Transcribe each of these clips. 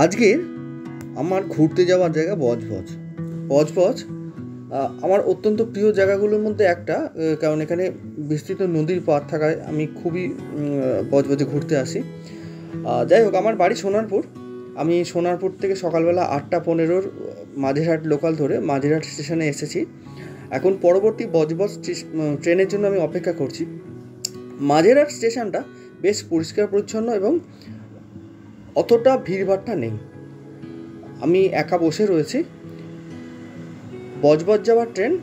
আজকের আমার ঘুরতে যাওয়ার জায়গা বজবজ। বজবজ আমার অত্যন্ত প্রিয় জায়গাগুলোর মধ্যে একটা, কারণ এখানে বিস্তৃত নদীর পাড় থাকায় আমি খুবই বজবজে ঘুরতে আসি। যাই হোক, আমার বাড়ি সোনারপুর। আমি সোনারপুর থেকে সকালবেলা 8:15 মাঝেরহাট লোকাল ধরে মাঝেরহাট স্টেশনে এসেছি। এখন পরবর্তী বজবজ ট্রেনের জন্য আমি অপেক্ষা করছি। মাঝেরহাট স্টেশনটা বেশ পরিষ্কার পরিচ্ছন্ন এবং অতটা ভিড়ভাট্টা নেই। আমি একা বসে রয়েছি। বজবজ যাওয়ার ট্রেন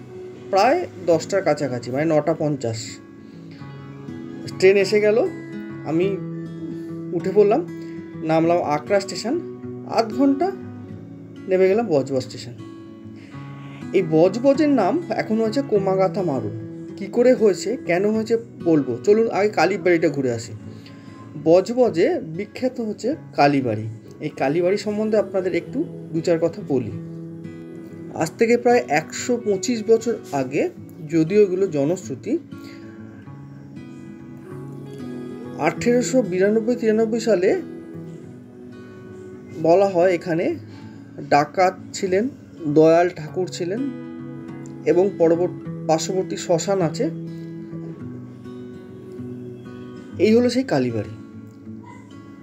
প্রায় 10টার কাছাকাছি, মানে 9:50। ট্রেন এসে গেল, আমি উঠে পড়লাম, নামলাম আকরা স্টেশন। আধ ঘন্টা নেমে গেলাম বজবজ স্টেশন। এই বজবজের নাম এখন হয়েছে কোমাগাথা মারু। কী করে হয়েছে, কেন হয়েছে বলবো, চলুন আগে কালীবাড়িটা ঘুরে আসি। বজবজে বিখ্যাত হচ্ছে কালীবাড়ি। এই কালীবাড়ি সম্বন্ধে আপনাদের একটু দু চার কথা বলি। আজ থেকে প্রায় 125 বছর আগে, যদিও এগুলো জনশ্রুতি, 1892-93 সালে বলা হয় এখানে ডাকাত ছিলেন, দয়াল ঠাকুর ছিলেন এবং পার্শ্ববর্তী শ্মশান আছে। এই হলো সেই কালীবাড়ি।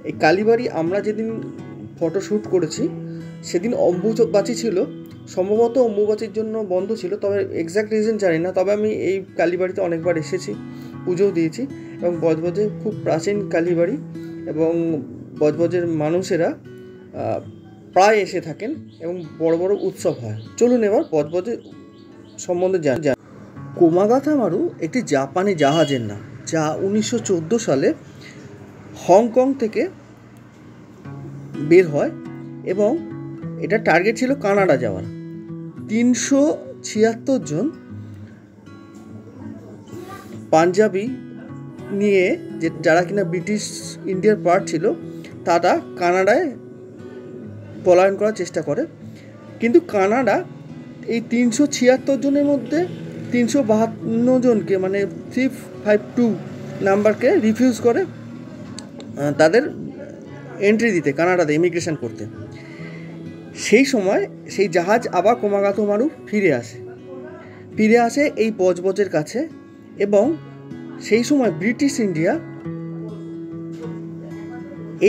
এই কালীবাড়ি আমরা যেদিন ফটোশ্যুট করেছি সেদিন অম্বুবাচী ছিল, সম্ভবত অম্বুবাচীর জন্য বন্ধ ছিল, তবে এক্স্যাক্ট রিজন জানি না। তবে আমি এই কালীবাড়িতে অনেকবার এসেছি, পুজোও দিয়েছি। এবং বজবজে খুব প্রাচীন কালীবাড়ি এবং বজবজের মানুষেরা প্রায় এসে থাকেন এবং বড় বড় উৎসব হয়। চলুন এবার বজবজের সম্বন্ধে জানি। কোমাগাথা মারু একটি জাপানি জাহাজের নাম, যা 1914 সালে হংকং থেকে বের হয় এবং এটা টার্গেট ছিল কানাডা যাওয়ার। 376 জন পাঞ্জাবি নিয়ে, যারা কিনা ব্রিটিশ ইন্ডিয়ার পার্ট ছিল, তারা কানাডায় পলায়ন করার চেষ্টা করে। কিন্তু কানাডা এই 376 জনের মধ্যে 352 জনকে, মানে 352 নাম্বারকে রিফিউজ করে তাদের এন্ট্রি দিতে, কানাডাতে ইমিগ্রেশন করতে। সেই সময় সেই জাহাজ আবার কোমাগাথা মারু ফিরে আসে এই বজবজের কাছে। এবং সেই সময় ব্রিটিশ ইন্ডিয়া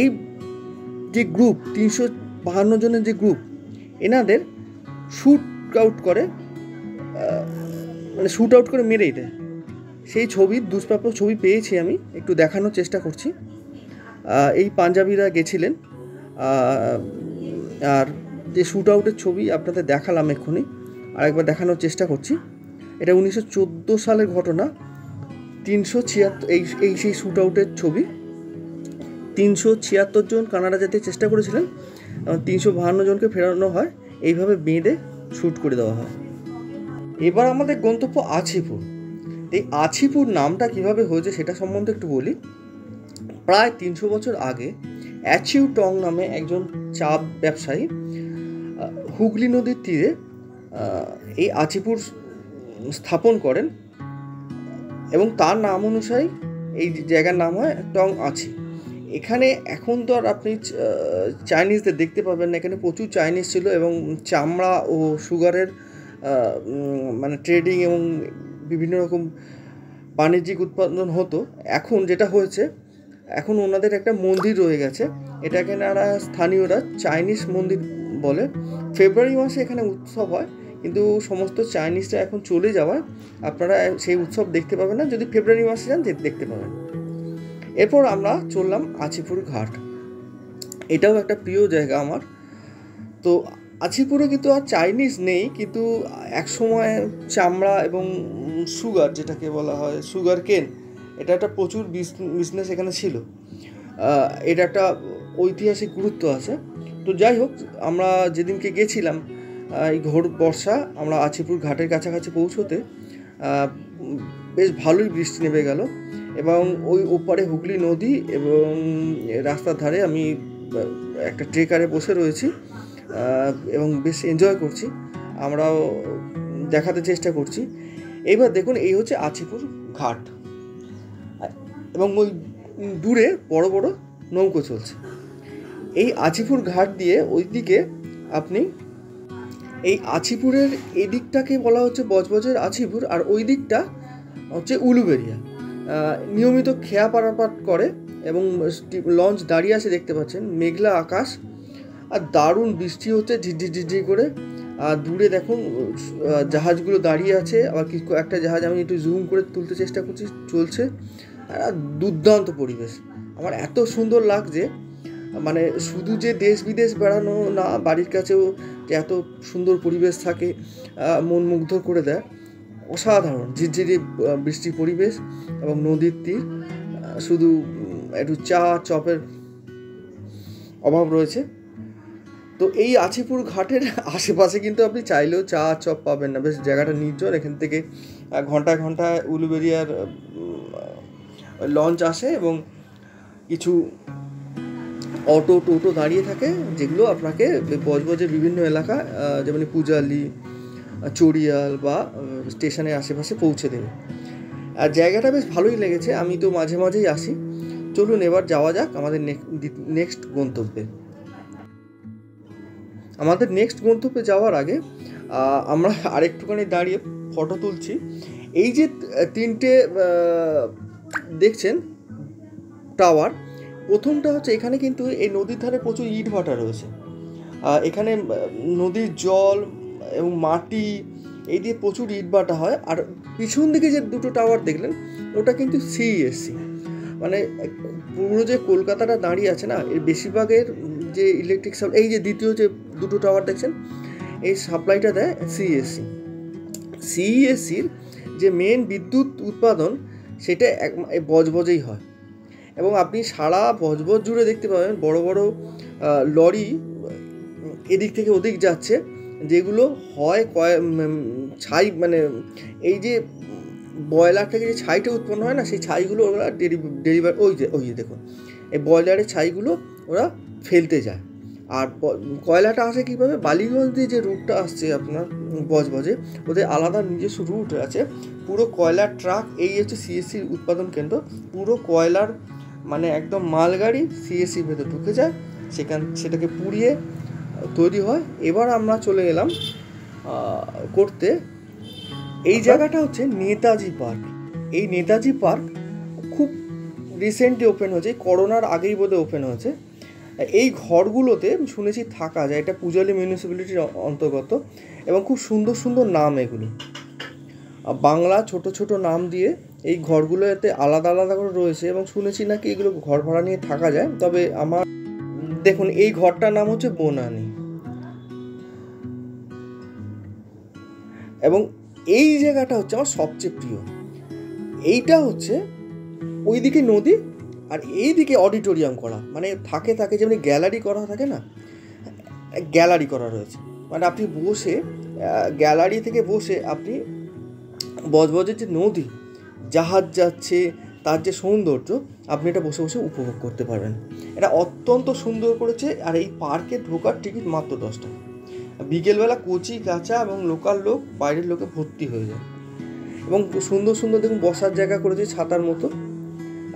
এই যে গ্রুপ 352 জনের যে গ্রুপ, এনাদের শ্যুট আউট করে মেরেই দেয়। সেই ছবির দুষ্প্রাপ্য ছবি পেয়েছি, আমি একটু দেখানোর চেষ্টা করছি। এই পাঞ্জাবিরা গেছিলেন, আর যে শ্যুট আউটের ছবি আপনাদের দেখালাম এক্ষুনি, আরেকবার দেখানোর চেষ্টা করছি। এটা 1914 সালের ঘটনা। 376 এই সেই শ্যুট আউটের ছবি। 376 জন কানাডা যেতে চেষ্টা করেছিলেন এবং 352 জনকে ফেরানো হয়। এইভাবে বেঁধে শ্যুট করে দেওয়া হয়। এবার আমাদের গন্তব্য আছিপুর। এই আছিপুর নামটা কিভাবে হয়েছে সেটা সম্বন্ধে একটু বলি। প্রায় 300 বছর আগে অ্যাচিউ টং নামে একজন চা ব্যবসায়ী হুগলি নদীর তীরে এই আছিপুর স্থাপন করেন এবং তার নাম অনুসারে এই জায়গার নাম হয় টং আছি। এখানে এখন তো আর আপনি চাইনিজদের দেখতে পাবেন না। এখানে প্রচুর চাইনিজ ছিল এবং চামড়া ও সুগারের মানে ট্রেডিং এবং বিভিন্ন রকম বাণিজ্যিক উৎপাদন হতো। এখন যেটা হয়েছে, এখন ওনাদের একটা মন্দির রয়ে গেছে, এটাকে এনারা স্থানীয়রা চাইনিজ মন্দির বলে। ফেব্রুয়ারি মাসে এখানে উৎসব হয়, কিন্তু সমস্ত চাইনিজরা এখন চলে যাওয়ায় আপনারা সেই উৎসব দেখতে পাবেন না। যদি ফেব্রুয়ারি মাসে যান দেখতে পাবেন। এরপর আমরা চললাম আছিপুর ঘাট। এটাও একটা প্রিয় জায়গা আমার। তো আছিপুরে কিন্তু আর চাইনিজ নেই, কিন্তু একসময় চামড়া এবং সুগার, যেটাকে বলা হয় সুগার কেন, এটা একটা প্রচুর বিজনেস এখানে ছিল। এটা একটা ঐতিহাসিক গুরুত্ব আছে। তো যাই হোক, আমরা যেদিনকে গেছিলাম এই ঘোর বর্ষা, আমরা আছিপুর ঘাটের কাছাকাছি পৌঁছতে বেশ ভালোই বৃষ্টি নেমে গেল এবং ওই ওপারে হুগলি নদী এবং রাস্তার ধারে আমি একটা ট্রেকারে বসে রয়েছি এবং বেশ এনজয় করছি। আমরাও দেখাতে চেষ্টা করছি। এইবার দেখুন, এই হচ্ছে আছিপুর ঘাট এবং ওই দূরে বড় বড় নৌকো চলছে। এই আছিপুর ঘাট দিয়ে ওইদিকে আপনি এই আছিপুরের এদিকটাকে বলা হচ্ছে বজবজের আছিপুর, আর ওই দিকটা হচ্ছে উলুবেড়িয়া। নিয়মিত খেয়া পারাপার করে এবং লঞ্চ দাঁড়িয়ে আছে দেখতে পাচ্ছেন, মেঘলা আকাশ আর দারুণ বৃষ্টি হচ্ছে ঝিরঝির ঝিরঝির করে। আর দূরে দেখুন জাহাজগুলো দাঁড়িয়ে আছে, আবার কিছু একটা জাহাজ আমি একটু জুম করে তুলতে চেষ্টা করছি, চলছে। আর দুর্দান্ত পরিবেশ, আমার এত সুন্দর লাগছে। মানে শুধু যে দেশ বিদেশ বেড়ানো না, বাড়ির কাছেও যে এত সুন্দর পরিবেশ থাকে, মন মুগ্ধ করে দেয়। অসাধারণ ঝিরঝিরি বৃষ্টি পরিবেশ এবং নদীর তীর, শুধু একটু চা চপের অভাব রয়েছে। তো এই আছিপুর ঘাটের আশেপাশে কিন্তু আপনি চাইলেও চা চপ পাবেন না, বেশ জায়গাটা নির্জন। এখান থেকে ঘন্টায় ঘন্টায় উলুবেড়িয়ার লঞ্চ আসে এবং কিছু অটো টোটো দাঁড়িয়ে থাকে, যেগুলো আপনাকে বজবজের বিভিন্ন এলাকা যেমন পূজালি, চড়িয়াল বা স্টেশনের আশেপাশে পৌঁছে দেবে। আর জায়গাটা বেশ ভালোই লেগেছে, আমি তো মাঝে মাঝেই আসি। চলুন এবার যাওয়া যাক আমাদের নেক্সট গন্তব্যে। আমাদের নেক্সট গন্তব্যে যাওয়ার আগে আমরা আরেকটুখানি দাঁড়িয়ে ফটো তুলছি। এই যে তিনটে দেখছেন টাওয়ার, প্রথমটা হচ্ছে এখানে কিন্তু এই নদীর ধারে প্রচুর ইট ভাটা রয়েছে। এখানে নদীর জল এবং মাটি এই দিয়ে প্রচুর ইট ভাটা হয়। আর পিছন দিকে যে দুটো টাওয়ার দেখলেন, ওটা কিন্তু সিইএসসি, মানে পুরো যে কলকাতাটা দাঁড়িয়ে আছে না, এর বেশিরভাগের যে ইলেকট্রিক এই যে দ্বিতীয় যে দুটো টাওয়ার দেখছেন, এই সাপ্লাইটা দেয় সিইএসসি। সিইএসসির যে মেন বিদ্যুৎ উৎপাদন সেটা বজবজেই হয়। এবং আপনি সারা বজবজ জুড়ে দেখতে পাবেন বড় বড় লরি এদিক থেকে ওদিক যাচ্ছে, যেগুলো হয় ছাই, মানে এই যে বয়লার থেকে যে ছাইটা উৎপন্ন হয় না, সেই ছাইগুলো ওরা ডেলিভারি, ওই যে দেখুন এই বয়লারের ছাইগুলো ওরা ফেলতে যায়। আর কয়লাটা আসে কীভাবে, বালিগঞ্জ দিয়ে যে রুটটা আসছে আপনার বজবজে, ওদের আলাদা নিজস্ব রুট আছে। পুরো কয়লার ট্রাক, এই হচ্ছে সিএসসির উৎপাদন কেন্দ্র। পুরো কয়লার মানে একদম মালগাড়ি সিএসসির ভেতর ঢুকে যায়, সেটাকে পুড়িয়ে তৈরি হয়। এবার আমরা চলে গেলাম করতে, এই জায়গাটা হচ্ছে নেতাজি পার্ক। এই নেতাজি পার্ক খুব রিসেন্টলি ওপেন হয়েছে, করোনার আগেই বোধহয় ওপেন হয়েছে। এই ঘরগুলোতে শুনেছি থাকা যায়, এটা পূজালি মিউনিসিপ্যালিটির অন্তর্গত এবং খুব সুন্দর সুন্দর নাম এগুলো, বাংলা ছোট ছোট নাম দিয়ে এই ঘরগুলো এতে আলাদা আলাদা করে রয়েছে এবং শুনেছি নাকি এগুলো ঘর ভাড়া নিয়ে থাকা যায়। তবে আমার দেখুন এই ঘরটার নাম হচ্ছে বনানী, এবং এই জায়গাটা হচ্ছে আমার সবচেয়ে প্রিয়। এইটা হচ্ছে ওইদিকে নদী আর এইদিকে অডিটোরিয়াম করা, মানে থাকে যেমনি গ্যালারি করা থাকে না, গ্যালারি করা রয়েছে। মানে আপনি বসে গ্যালারি থেকে বসে আপনি বজবজের যে নদী, জাহাজ যাচ্ছে, তার যে সৌন্দর্য, আপনি এটা বসে বসে উপভোগ করতে পারবেন। এটা অত্যন্ত সুন্দর করেছে। আর এই পার্কে ঢোকার টিকিট মাত্র 10 টাকা। বিকেলবেলা কচি কাঁচা এবং লোকাল লোক, বাইরের লোকে ভর্তি হয়ে যায়। এবং সুন্দর সুন্দর দেখুন বসার জায়গা করেছে ছাতার মতো।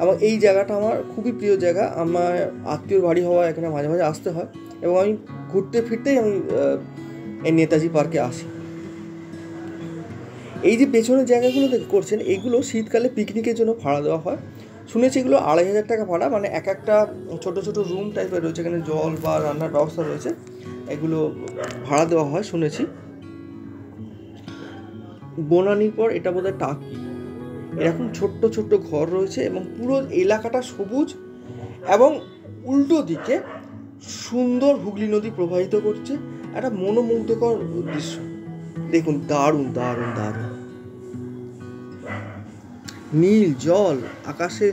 এবং এই জায়গাটা আমার খুবই প্রিয় জায়গা, আমার আত্মীয়র বাড়ি হওয়া এখানে মাঝে মাঝে আসতে হয় এবং আমি ঘুরতে ফিরতেই আমি এই নেতাজি পার্কে আসি। এই যে পেছনের জায়গাগুলো করছেন, এইগুলো শীতকালে পিকনিকের জন্য ভাড়া দেওয়া হয়। শুনেছি এগুলো 2500 টাকা ভাড়া, মানে এক একটা ছোটো ছোটো রুম টাইপের রয়েছে, এখানে জল বা রান্নার ব্যবস্থা রয়েছে, এগুলো ভাড়া দেওয়া হয় শুনেছি। বনানীর পর এটা বোধহয় টাকি, এরকম ছোট্ট ছোট্ট ঘর রয়েছে এবং পুরো এলাকাটা সবুজ এবং উল্টো দিকে সুন্দর হুগলি নদী প্রবাহিত করছে, একটা মনোমুগ্ধকর দৃশ্য। দেখুন দারুণ দারুণ দারুণ নীল জল, আকাশে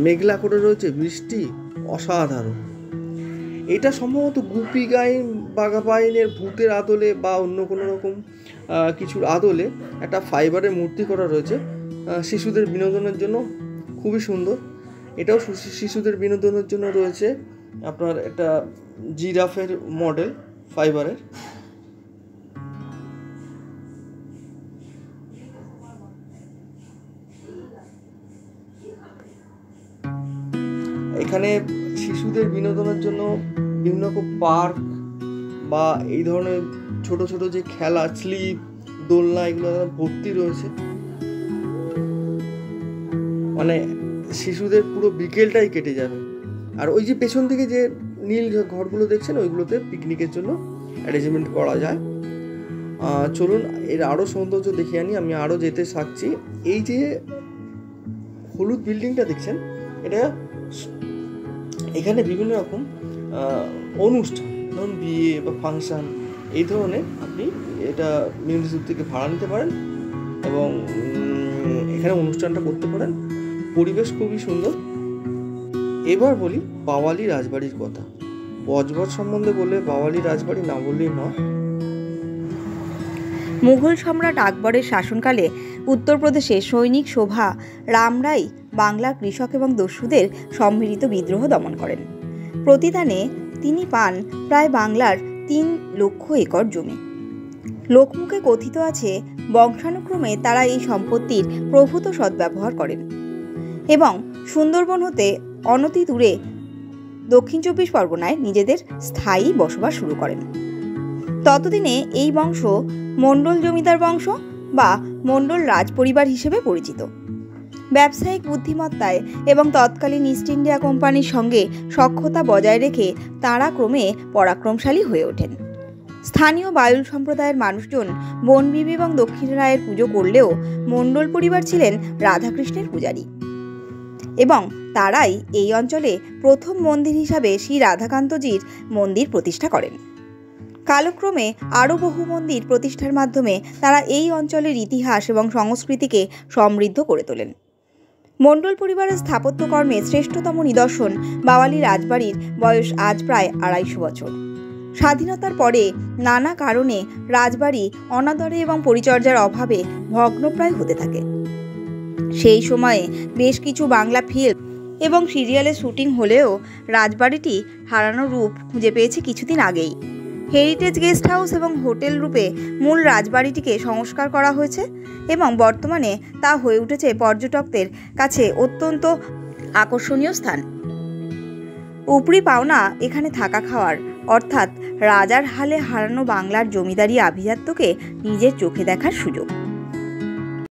মেঘলা করে রয়েছে বৃষ্টি, অসাধারণ। এটা সম্ভবত গুপি গাইন বাঘাবাইনের ভূতের আদলে বা অন্য কোনো রকম কিছুর আদলে একটা ফাইবারের মূর্তি করা রয়েছে শিশুদের বিনোদনের জন্য, খুবই সুন্দর। এটাও শিশুদের বিনোদনের জন্য রয়েছে আপনার একটা জিরাফের মডেল ফাইবারের। এখানে শিশুদের বিনোদনের জন্য দেখো পার্ক বা এই ধরনের ছোট ছোট যে খেলা, স্লিপ, দোলনা, এগুলো ভর্তি রয়েছে। মানে শিশুদের পুরো বিকেলটাই কেটে যাবে। আর ওই যে পেছন থেকে যে নীল ঘরগুলো দেখছেন, ওইগুলোতে পিকনিকের জন্য অ্যারেঞ্জমেন্ট করা যায়। চলুন এর আরও সৌন্দর্য দেখিয়ে আনি, আমি আরও যেতে থাকছি। এই যে হলুদ বিল্ডিংটা দেখছেন, এটা এখানে বিভিন্ন রকম অনুষ্ঠান, ধরুন বিয়ে বা ফাংশান, এই ধরনের আপনি এটা মিউনিসিপ্যালিটি থেকে ভাড়া নিতে পারেন এবং এখানে অনুষ্ঠানটা করতে পারেন। পরিবেশ খুবই সুন্দর। এবার বলি বাওয়ালি রাজবাড়ির কথা। বজবজ সম্বন্ধে বলে বাওয়ালি রাজবাড়ি না বললেই নয়। মুঘল সম্রাট আকবরের শাসনকালে উত্তরপ্রদেশে সৈনিক শোভা রামরাই বাংলার কৃষক এবং দস্যুদের সম্মিলিত বিদ্রোহ দমন করেন। প্রতিদানে তিনি পান প্রায় বাংলার 3 লক্ষ একর জমি। লোকমুখে কথিত আছে বংশানুক্রমে তারা এই সম্পত্তির প্রভূত সদ্ব্যবহার করেন এবং সুন্দরবন হতে অনতি দূরে দক্ষিণ 24 পরগনায় নিজেদের স্থায়ী বসবাস শুরু করেন। ততদিনে এই বংশ মণ্ডল জমিদার বংশ বা মণ্ডল রাজ পরিবার হিসেবে পরিচিত। ব্যবসায়িক বুদ্ধিমত্তায় এবং তৎকালীন ইস্ট ইন্ডিয়া কোম্পানির সঙ্গে সখ্যতা বজায় রেখে তাঁরা ক্রমে পরাক্রমশালী হয়ে ওঠেন। স্থানীয় বায়ুল সম্প্রদায়ের মানুষজন বনবিবি এবং দক্ষিণ রায়ের পুজো করলেও মণ্ডল পরিবার ছিলেন রাধাকৃষ্ণের পূজারী এবং তারাই এই অঞ্চলে প্রথম মন্দির হিসাবে শ্রী রাধাকান্তজির মন্দির প্রতিষ্ঠা করেন। কালক্রমে আরও বহু মন্দির প্রতিষ্ঠার মাধ্যমে তারা এই অঞ্চলের ইতিহাস এবং সংস্কৃতিকে সমৃদ্ধ করে তোলেন। মণ্ডল পরিবারের স্থাপত্যকর্মে শ্রেষ্ঠতম নিদর্শন বাওয়ালি রাজবাড়ির বয়স আজ প্রায় 250 বছর। স্বাধীনতার পরে নানা কারণে রাজবাড়ি অনাদরে এবং পরিচর্যার অভাবে ভগ্নপ্রায় হতে থাকে। সেই সময়ে বেশ কিছু বাংলা ফিল্ম এবং সিরিয়ালের শুটিং হলেও রাজবাড়িটি হারানো রূপ খুঁজে পেয়েছে কিছুদিন আগেই। হেরিটেজ গেস্ট হাউস এবং হোটেল রূপে মূল রাজবাড়িটিকে সংস্কার করা হয়েছে এবং বর্তমানে তা হয়ে উঠেছে পর্যটকদের কাছে অত্যন্ত আকর্ষণীয় স্থান। উপরি পাওনা এখানে থাকা খাওয়ার, অর্থাৎ রাজার হালে হারানো বাংলার জমিদারি আভিজাত্যকে নিজের চোখে দেখার সুযোগ।